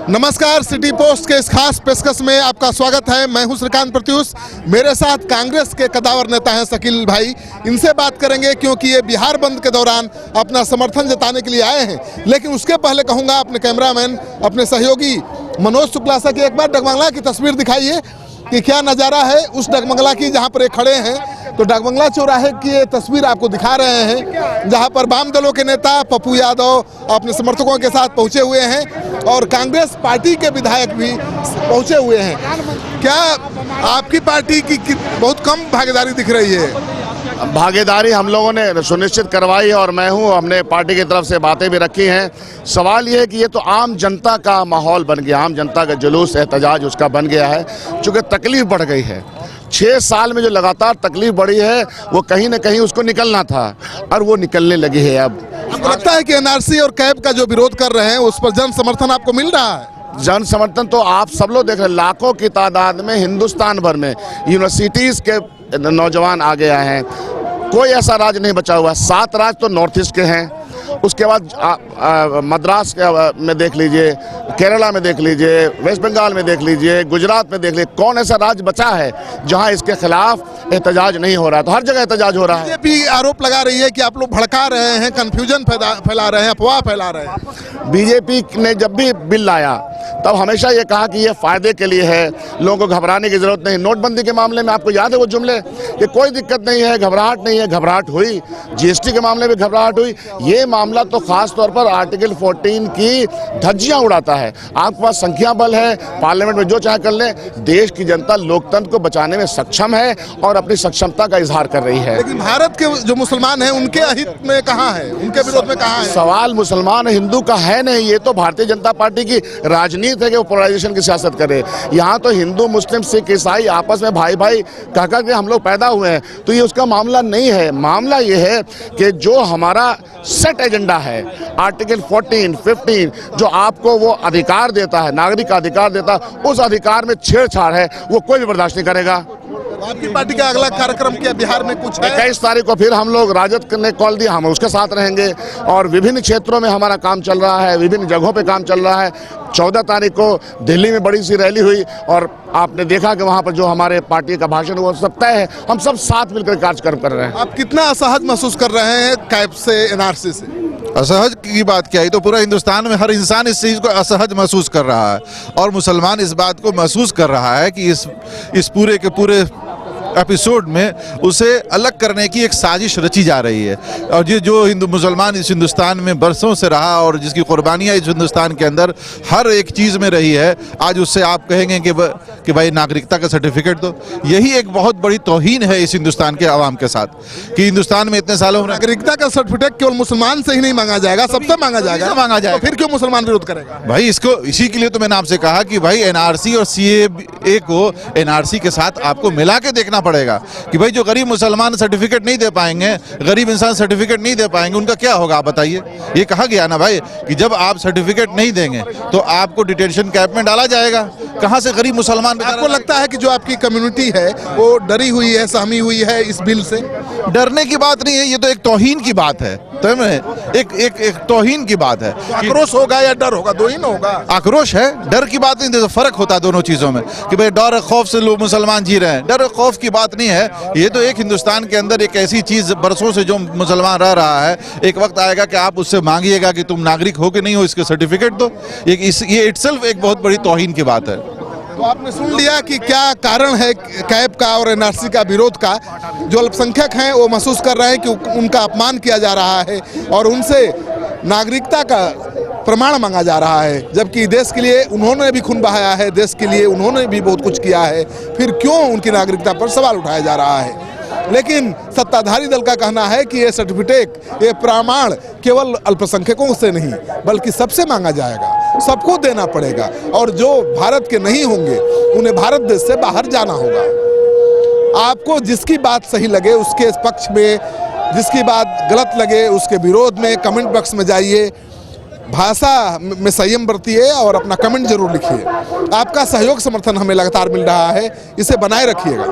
नमस्कार, city post के इस खास पेशकश में आपका स्वागत है। मैं हूं श्रीकांत प्रत्युष। मेरे साथ कांग्रेस के कदावर नेता हैं शकील भाई। इनसे बात करेंगे क्योंकि ये बिहार बंद के दौरान अपना समर्थन जताने के लिए आए हैं। लेकिन उसके पहले कहूंगा अपने कैमरामैन, अपने सहयोगी मनोज शुक्ला से कि एक बार डगमंगला की तस्वीर दिखाइए कि क्या नज़ारा है उस डगमंगला की जहाँ पर ये खड़े हैं। तो डगमंगला चौराहे की ये तस्वीर आपको दिखा रहे हैं जहाँ पर वाम दलों के नेता पप्पू यादव अपने समर्थकों के साथ पहुँचे हुए हैं और कांग्रेस पार्टी के विधायक भी पहुँचे हुए हैं। क्या आपकी पार्टी की बहुत कम भागीदारी दिख रही है? भागीदारी हम लोगों ने सुनिश्चित करवाई है और मैं हूं, हमने पार्टी की तरफ से बातें भी रखी हैं। सवाल ये है कि ये तो आम जनता का माहौल बन गया, आम जनता का जुलूस एहतजाज उसका बन गया है। चूँकि तकलीफ बढ़ गई है, 6 साल में जो लगातार तकलीफ बढ़ी है वो कहीं ना कहीं उसको निकलना था और वो निकलने लगी है। अब आपको लगता है कि एनआरसी और कैब का जो विरोध कर रहे हैं उस पर जन समर्थन आपको मिल रहा है? जन समर्थन तो आप सब लोग देख रहे हैं, लाखों की तादाद में हिंदुस्तान भर में यूनिवर्सिटीज़ के नौजवान आ गए हैं। कोई ऐसा राज्य नहीं बचा हुआ। 7 राज्य तो नॉर्थ ईस्ट के हैं। उसके बाद मद्रास में देख लीजिए, केरला में देख लीजिए, वेस्ट बंगाल में देख लीजिए, गुजरात में देख लीजिए। कौन ऐसा राज्य बचा है जहां इसके खिलाफ एहतजाज नहीं हो रहा है? तो हर जगह एहतजाज हो रहा है। बीजेपी आरोप लगा रही है कि आप लोग भड़का रहे हैं, कंफ्यूजन फैला रहे हैं, अफवाह फैला रहे हैं। बीजेपी ने जब भी बिल लाया तब हमेशा ये कहा कि ये फायदे के लिए है, लोगों को घबराने की जरूरत नहीं। नोटबंदी के मामले में आपको याद है वो जुमले कि कोई दिक्कत नहीं है, घबराहट नहीं है। घबराहट हुई, जीएसटी के मामले में घबराहट हुई। ये मामला तो खास तौर पर आर्टिकल 14 की धज्जियां उड़ाता है। आपके पास संख्या बल है, पार्लियामेंट में जो चाहे कर ले। देश की जनता लोकतंत्र को बचाने में सक्षम है और अपनी सक्षमता का इजहार कर रही है। लेकिन भारत के जो मुसलमान हैं उनके अहित में कहाँ है, उनके विरोध में कहाँ है? सवाल मुसलमान हिंदू का है नहीं। ये तो भारतीय जनता पार्टी की राजनीति है कि वो पोलराइजेशन की सियासत करे। यहाँ तो हिंदू मुस्लिम सिख ईसाई आपस में भाई भाई कह कर के हम लोग पैदा हुए हैं। तो ये उसका मामला नहीं है। मामला ये है कि जो हमारा सेट एजेंडा है, आर्टिकल 14, 15 जो आपको वो अधिकार देता है, नागरिक का अधिकार देता है, उस अधिकार में छेड़छाड़ है, वो कोई भी बर्दाश्त नहीं करेगा। आपकी पार्टी का अगला कार्यक्रम क्या बिहार में कुछ है? 21 तारीख को फिर हम लोग राजद ने कॉल दिया, हम उसके साथ रहेंगे और विभिन्न क्षेत्रों में हमारा काम चल रहा है, विभिन्न जगहों पे काम चल रहा है। 14 तारीख को दिल्ली में बड़ी सी रैली हुई और आपने देखा कि वहाँ पर जो हमारे पार्टी का भाषण हुआ सब तय है। हम सब साथ मिलकर कार्यक्रम कर रहे हैं। आप कितना असहज महसूस कर रहे हैं कैब से, एनआरसी से? असहज की बात क्या है, तो पूरा हिंदुस्तान में हर इंसान इस चीज़ को असहज महसूस कर रहा है और मुसलमान इस बात को महसूस कर रहा है कि इस पूरे के पूरे एपिसोड में उसे अलग करने की एक साजिश रची जा रही है। और ये जो हिंदू मुसलमान इस हिंदुस्तान में बरसों से रहा और जिसकी कुर्बानियाँ इस हिंदुस्तान के अंदर हर एक चीज़ में रही है, आज उससे आप कहेंगे कि भाई नागरिकता का सर्टिफिकेट दो। यही एक बहुत बड़ी तौहीन है इस हिंदुस्तान के आवाम के साथ कि हिंदुस्तान में इतने सालों नागरिकता का सर्टिफिकेट केवल मुसलमान से ही नहीं मांगा जाएगा, सबसे मांगा जाएगा। तो फिर क्यों मुसलमान विरोध करेगा? भाई इसको इसी के लिए तो मैंने आपसे कहा कि भाई एनआरसी और सीएए को एनआरसी के साथ आपको मिला के देखना पड़ेगा कि भाई जो गरीब मुसलमान सर्टिफिकेट नहीं दे पाएंगे, गरीब इंसान सर्टिफिकेट नहीं दे पाएंगे, उनका क्या होगा आप बताइए। ये कहा गया ना भाई कि जब आप सर्टिफिकेट नहीं देंगे तो आपको डिटेंशन कैंप में डाला जाएगा। कहां से गरीब मुसलमान? आपको लगता है कि जो आपकी कम्युनिटी है वो डरी हुई है, सहमी हुई है इस बिल से? डरने की बात नहीं है, ये तो एक तौहीन की बात है। तो एक तौहीन की बात है। आक्रोश होगा या डर होगा? दो ही ना होगा। आक्रोश है, डर की बात नहीं। देखो फर्क होता है दोनों चीजों में कि भाई डर और खौफ से लोग मुसलमान जी रहे हैं, डर और खौफ की बात नहीं है। ये तो एक हिंदुस्तान के अंदर एक ऐसी चीज बरसों से जो मुसलमान रह रहा है, एक वक्त आएगा कि आप उससे मांगिएगा कि तुम नागरिक हो कि नहीं हो, इसके सर्टिफिकेट दो। ये इटसेल्फ एक बहुत बड़ी तौहीन की बात है। तो आपने सुन लिया कि क्या कारण है कैब का और एनआरसी का विरोध का। जो अल्पसंख्यक हैं वो महसूस कर रहे हैं कि उनका अपमान किया जा रहा है और उनसे नागरिकता का प्रमाण मांगा जा रहा है, जबकि देश के लिए उन्होंने भी खून बहाया है, देश के लिए उन्होंने भी बहुत कुछ किया है। फिर क्यों उनकी नागरिकता पर सवाल उठाया जा रहा है? लेकिन सत्ताधारी दल का कहना है कि ये सर्टिफिकेट, ये प्रमाण केवल अल्पसंख्यकों से नहीं बल्कि सबसे मांगा जाएगा, सबको देना पड़ेगा और जो भारत के नहीं होंगे उन्हें भारत देश से बाहर जाना होगा। आपको जिसकी बात सही लगे उसके पक्ष में, जिसकी बात गलत लगे उसके विरोध में कमेंट बॉक्स में जाइए, भाषा में संयम बरतिए और अपना कमेंट जरूर लिखिए। आपका सहयोग समर्थन हमें लगातार मिल रहा है, इसे बनाए रखिएगा।